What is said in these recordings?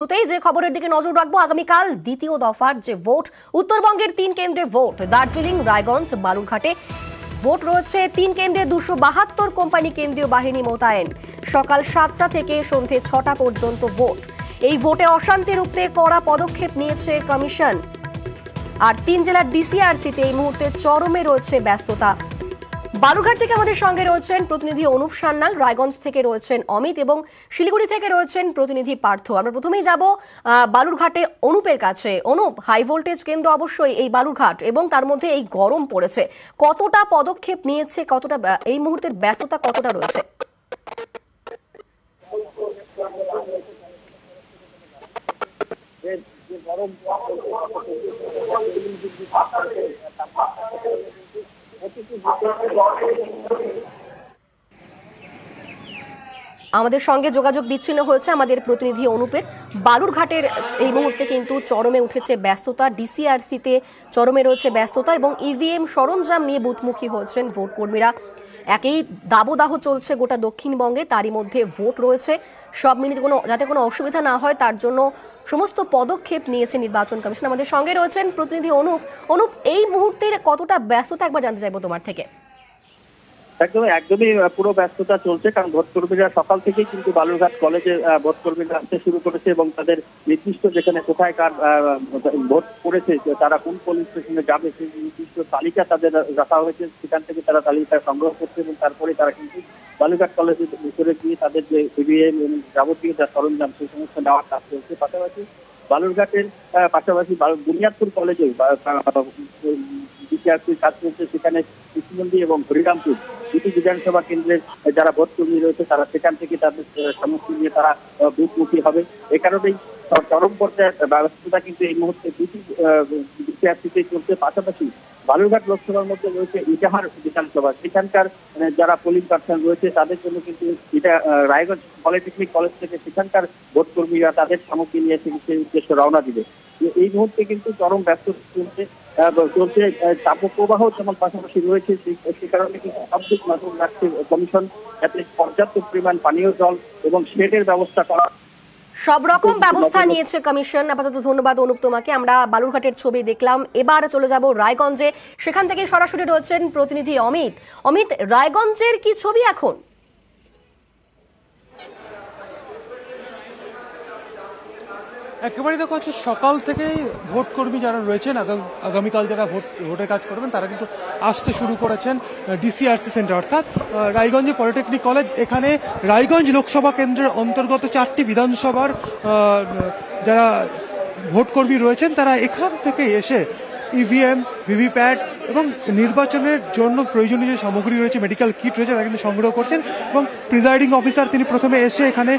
শুরুতেই যে খবরের দিকে নজর রাখবো, আগামীকাল দ্বিতীয় দফার যে ভোট, উত্তরবঙ্গের 3 কেন্দ্রে ভোট। দার্জিলিং, রায়গঞ্জ, বালুরঘাটে ভোট রয়েছে। 3 কেন্দ্রে 272 কোম্পানি কেন্দ্রীয় বাহিনী মোতায়েন। সকাল 7টা থেকে সন্ধে 6টা পর্যন্ত ভোট। এই ভোটে অশান্তি রুখতে কড়া পদক্ষেপ নিয়েছে কমিশন। আর 3 জেলার ডিসিআরসিতে এই মুহূর্তে চরমে রয়েছে ব্যস্ততা। বালুরঘাট থেকে আমাদের সঙ্গে রয়েছেন প্রতিনিধি অনুপ সান্যাল, রায়গঞ্জ থেকে রয়েছেন অমিত এবং শিলিগুড়ি থেকে রয়েছেন প্রতিনিধি পার্থ। আমরা প্রথমেই যাব বালুরঘাটে অনুপের কাছে। অনুপ, হাই ভোল্টেজ কেন্দ্র অবশ্যই এই বালুরঘাট, এবং তার মধ্যে এই গরম পড়েছে, কতটা পদক্ষেপ নিয়েছে, কতটা এই মুহূর্তের ব্যস্ততা কতটা রয়েছে? আমাদের সঙ্গে যোগাযোগ বিচ্ছিন্ন হয়েছে আমাদের প্রতিনিধি অনুপের। বালুরঘাটের এই মুহূর্তে কিন্তু চরমে উঠেছে ব্যস্ততা, ডিসিআরসিতে চরমে রয়েছে ব্যস্ততা এবং ইভিএম সরঞ্জাম নিয়ে বুথমুখী হয়েছেন ভোট কর্মীরা। একই দাবদাহ চলছে গোটা দক্ষিণবঙ্গে, তারই মধ্যে ভোট রয়েছে। সব মিলিয়ে যাতে কোনো অসুবিধা না হয় তার জন্য সমস্ত পদক্ষেপ নিয়েছে নির্বাচন কমিশন। আমাদের সঙ্গে রয়েছেন প্রতিনিধি অনুপ, এই মুহূর্তের কতটা ব্যস্ততা একবার জানতে চাইবো তোমার থেকে। একদমই পুরো ব্যস্ততা চলছে, কারণ ভোটকর্মীরা সকাল থেকেই কিন্তু বালুরঘাট কলেজে ভোটকর্মীরা আসতে শুরু করেছে এবং তাদের নির্দিষ্ট যেখানে কোথায় কার ভোট পড়েছে, তারা কোন পোলিং স্টেশনে যাবে সেই নির্দিষ্ট তালিকা তাদের রাখা হয়েছে। সেখান থেকে তারা তালিকা সংগ্রহ করছে এবং তারপরে তারা কিন্তু বালুরঘাট কলেজের ভিতরে গিয়ে তাদের যে ইভিএম এবং যাবতীয় যা সরঞ্জাম সেই সমস্ত নেওয়ার কাজ চলছে। বালুরঘাটের পাশাপাশি বুনিয়াদপুর কলেজে ডিসিআরসির কাজ চলছে। সেখানে কৃষ্ণমন্ডি এবং হরিরামপুর দুটি বিধানসভা কেন্দ্রের যারা ভোটকর্মী রয়েছে তারা সেখান থেকে তাদের সমস্যা নিয়ে তারা বুথমুখী হবে। এ কারণেই চরম পর্যায়ের ব্যবস্থা কিন্তু এই মুহূর্তে দুটি ডিসিআরসিতে চলছে। পাশাপাশি বালুরঘাট লোকসভার মধ্যে রয়েছে ইটাহার বিধানসভা, সেখানকার যারা পোলিং পার্সন রয়েছে তাদের জন্য কিন্তু এটা রায়গঞ্জ পলিটেকনিক কলেজ থেকে সেখানকার ভোটকর্মীরা তাদের সামগ্রী নিয়ে সেই উদ্দেশ্যে রওনা দিবে। এই মুহূর্তে কিন্তু চরম ব্যস্ত চলছে তাপপ্রবাহ যেমন পাশাপাশি রয়েছে, সে কারণে কিন্তু সবদিক নজর রাখছে কমিশন, যাতে পর্যাপ্ত পরিমাণ পানীয় জল এবং শেডের ব্যবস্থা করা, সব রকম ব্যবস্থা নিয়েছে কমিশন। আপাতত ধন্যবাদ অনুপ তোমাকে। আমরা বালুরঘাটের ছবি দেখলাম, এবার চলে যাব রায়গঞ্জে। সেখান থেকে সরাসরি রয়েছেন প্রতিনিধি অমিত, রায়গঞ্জের কি ছবি এখন? একেবারে দেখো, আজকে সকাল থেকেই ভোট কর্মী যারা রয়েছেন, আগামীকাল যারা ভোটের কাজ করবেন তারা কিন্তু আসতে শুরু করেছেন ডিসিআরসি সেন্টার, অর্থাৎ রায়গঞ্জে পলিটেকনিক কলেজ। এখানে রায়গঞ্জ লোকসভা কেন্দ্রের অন্তর্গত 4টি বিধানসভার যারা ভোট কর্মী রয়েছেন তারা এখান থেকে এসে ইভিএম, ভিভিপ্যাট এবং নির্বাচনের জন্য প্রয়োজনীয় যে সামগ্রী রয়েছে, মেডিকেল কিট রয়েছে, তা কিন্তু সংগ্রহ করছেন। এবং প্রিজাইডিং অফিসার তিনি প্রথমে এসে এখানে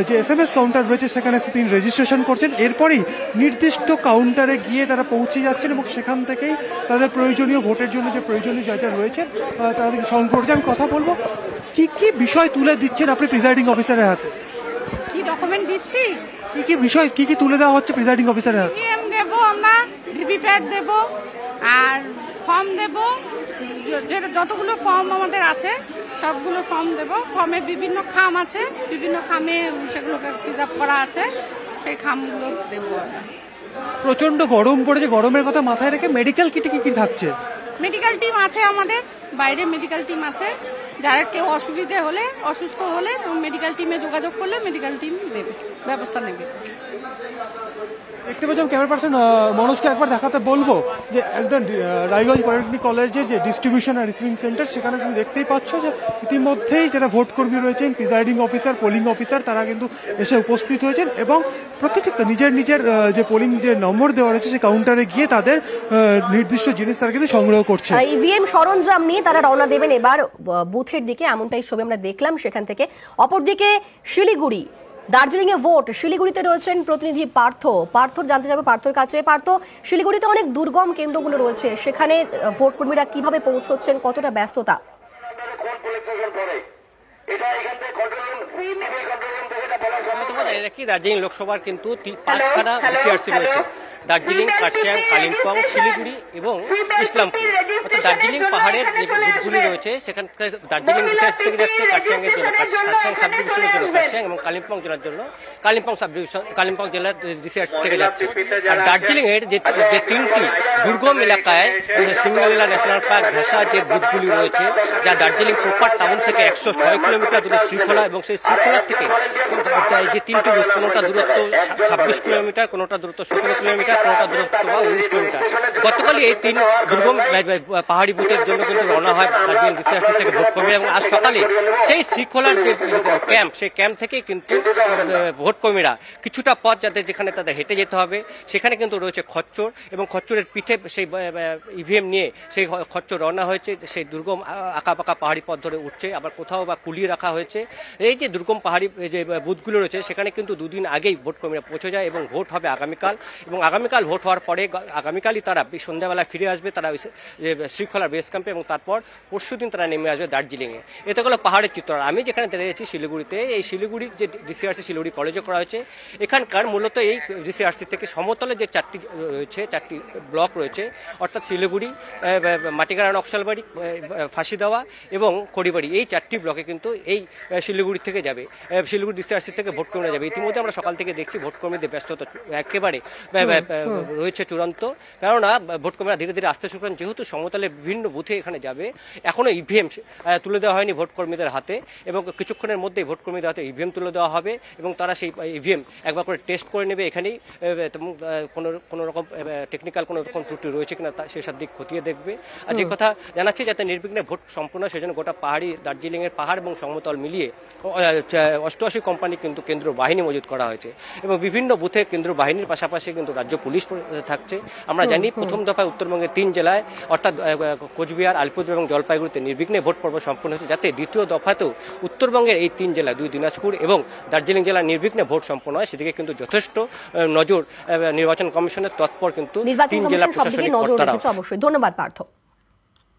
যে SMS কাউন্টার রয়েছে সেখানে এসে তিনি রেজিস্ট্রেশন করছেন। এরপরেই নির্দিষ্ট কাউন্টারে গিয়ে তারা পৌঁছে যাচ্ছেন এবং সেখান থেকেই তাদের প্রয়োজনীয় ভোটের জন্য যে প্রয়োজনীয় যা যা রয়েছে তাদেরকে সংগ্রহ করছে। আমি কথা বলবো, কি কি বিষয় তুলে দিচ্ছেন আপনি প্রিজাইডিং অফিসারের হাতে? কি ডকুমেন্ট দিচ্ছি, কি কি বিষয় কি কি তুলে দেওয়া হচ্ছে প্রিজাইডিং অফিসারের হাতে? দেবো আমরা, ভিভিপ্যাট দেবো আর ফর্ম দেবো, যতগুলো ফর্ম আমাদের আছে সবগুলো ফর্ম দেবো। ফর্মের বিভিন্ন খাম আছে, বিভিন্ন খামে সেগুলোকে প্রিজার্ভ করা আছে, সেই খামগুলো দেবো আমরা। প্রচন্ড গরম পড়েছে, গরমের কথা মাথায় রেখে মেডিকেল কিটে কি কি থাকছে? মেডিকেল টিম আছে আমাদের, বাইরে মেডিকেল টিম আছে। যারা কেউ অসুবিধে হলে, অসুস্থ হলে মেডিকেল টিমে যোগাযোগ করলে মেডিকেল টিম দেবে, ব্যবস্থা নেবে। দেখতে পাচ্ছি ক্যামেরা পার্সন মনোজকে একবার দেখাতে বলবো যে একদম রায়গঞ্জ পলিটেকনিক কলেজের যে ডিস্ট্রিবিউশন আর রিসিভিং সেন্টার, সেখানে তুমি দেখতেই পাচ্ছ যে ইতিমধ্যেই যারা ভোট কর্মী রয়েছেন, প্রিজাইডিং অফিসার, পোলিং অফিসার, তারা কিন্তু এসে উপস্থিত হয়েছেন এবং প্রত্যেকটি নিজের নিজের যে পোলিং যে নম্বর দেওয়া রয়েছে সেই কাউন্টারে গিয়ে তাদের নির্দিষ্ট জিনিস তারা কিন্তু সংগ্রহ করছে। ইভিএম সরঞ্জাম নিয়ে তারা রওনা দেবেন এবার বুথের দিকে, এমনটাই ছবি আমরা দেখলাম সেখান থেকে। অপরদিকে শিলিগুড়ি, দার্জিলিং এ ভোট, শিলিগুড়িতে রয়েছেন প্রতিনিধি পার্থ জানতে যাবে পার্থর কাছে। পার্থ, শিলিগুড়িতে অনেক দুর্গম কেন্দ্রগুলো রয়েছে, সেখানে ভোট কর্মীরা কিভাবে পৌঁছচ্ছেন, কতটা ব্যস্ততা? দার্জিলিং লোকসভার কিন্তু 5খানা ডিসিআরসি রয়েছে, দার্জিলিং, কার্শিয়াং, কালিম্পং, শিলিগুড়ি এবং ইসলামপুর। অর্থাৎ দার্জিলিং পাহাড়ের যে বুথগুলি রয়েছে সেখান থেকে দার্জিলিং ডিসিআরসি থেকে যাচ্ছে কার্শিয়াংয়ের জন্য কার্শিয়াং সাব ডিভিশনের জন্য কার্শিয়াং এবং কালিম্পং জেলার জন্য কালিম্পং সাব ডিভিশন কালিম্পং জেলার ডিসিআরসি থেকে যাচ্ছে। আর দার্জিলিং এর যে 3টি দুর্গম এলাকায় সিঙ্গালিলা ন্যাশনাল পার্ক ঘেঁষা যে বুথগুলি রয়েছে, যা দার্জিলিং প্রপার টাউন থেকে 106 কিলোমিটার দূরে শৃঙ্খলা, এবং সেই শৃঙ্খলা থেকে যে 3টি বুথ, কোনোটা দূরত্ব 26 কিলোমিটার, কোনোটা দূরত্ব 17 কিলোমিটার, কোনোটা দূরত্ব বা 19 কিলোমিটার। গতকালই এই 3 দুর্গম পাহাড়ি বুথের জন্য কিন্তু রওনা হয় দার্জিলিং ডিসিআরসি থেকে ভোট কর্মীরা, এবং আজ সকালে সেই শৃঙ্খলার যে ক্যাম্প, সেই ক্যাম্প থেকে কিন্তু ভোট কর্মীরা কিছুটা পথ যেখানে তাদের হেঁটে যেতে হবে, সেখানে কিন্তু রয়েছে খচ্চর, এবং খচ্চরের পিঠে সেই ইভিএম নিয়ে সেই খচ্চর রওনা হয়েছে, সেই দুর্গম আঁকাবাঁকা পাহাড়ি পথ ধরে উঠছে, আবার কোথাও বা কুলিয়ে রাখা হয়েছে। এই যে দুর্গম পাহাড়ি যে বুথগুলো রয়েছে সেখানে কিন্তু দুদিন আগেই ভোট কর্মীরা পৌঁছে যায়, এবং ভোট হবে আগামীকাল, এবং আগামীকাল ভোট হওয়ার পরে আগামীকালই তারা সন্ধ্যাবেলায় ফিরে আসবে তারা শৃঙ্খলার বেস ক্যাম্পে, এবং তারপর পরশুদিন তারা নেমে আসবে দার্জিলিংয়ে। এতে হলো পাহাড়ের চিত্র। আমি যেখানে দাঁড়িয়েছি শিলিগুড়িতে, এই শিলিগুড়ির যে ডিসিআরসি শিলিগুড়ি কলেজে করা হয়েছে, এখানকার মূলত এই ডিসিআরসি থেকে সমতলে যে 4টি রয়েছে, 4টি ব্লক রয়েছে, অর্থাৎ শিলিগুড়ি, মাটিগাড়া, নকশালবাড়ি, ফাঁসিদাওয়া এবং খড়িবাড়ি, এই 4টি ব্লকে কিন্তু এই শিলিগুড়ি থেকে যাবে, শিলিগুড়ি ডিসিআরসি থেকে ভোট কর্মীরা যাবে। ইতিমধ্যে আমরা সকাল থেকে দেখছি ভোট কর্মীদের ব্যস্ততা একেবারে রয়েছে চূড়ান্ত, কেননা ভোট কর্মীরা ধীরে ধীরে আসতে শুরু করেন। যেহেতু সমতলের বিভিন্ন বুথে এখানে যাবে, এখনও ইভিএম তুলে দেওয়া হয়নি ভোট কর্মীদের হাতে, এবং কিছুক্ষণের মধ্যেই ভোট কর্মীদের হাতে ইভিএম তুলে দেওয়া হবে, এবং তারা সেই ইভিএম একবার করে টেস্ট করে নেবে এখানেই, কোনো রকম টেকনিক্যাল কোনো রকম ত্রুটি রয়েছে কিনা সেসব দিক খতিয়ে দেখবে। আর যে কথা জানাচ্ছি, যাতে নির্বিঘ্নে ভোট সম্পূর্ণ, সেজন্য গোটা পাহাড়ি দার্জিলিংয়ের পাহাড় এবং সমতল মিলিয়ে 88 কোম্পানি কিন্তু কেন্দ্রীয় বাহিনী মজুত করা হয়েছে, এবং বিভিন্ন বুথে কেন্দ্রীয় বাহিনীর পাশাপাশি কিন্তু রাজ্য পুলিশ থাকছে। আমরা জানি প্রথম দফায় উত্তরবঙ্গের 3 জেলায় অর্থাৎ কোচবিহার, আলিপুরদুয়ার এবং জলপাইগুড়িতে নির্বিঘ্নে ভোট পর্ব সম্পন্ন হয়েছে, যাতে দ্বিতীয় দফাতেও উত্তরবঙ্গের এই 3 জেলা, 2 দিনাজপুর এবং দার্জিলিং জেলার নির্বিঘ্নে ভোট সম্পন্ন হয়। সেদিকে কিন্তু যথেষ্ট নজর নির্বাচন কমিশনের তৎপর কিন্তু 3 জেলা প্রশাসনিক কর্তারা। অবশ্যই ধন্যবাদ পার্থ।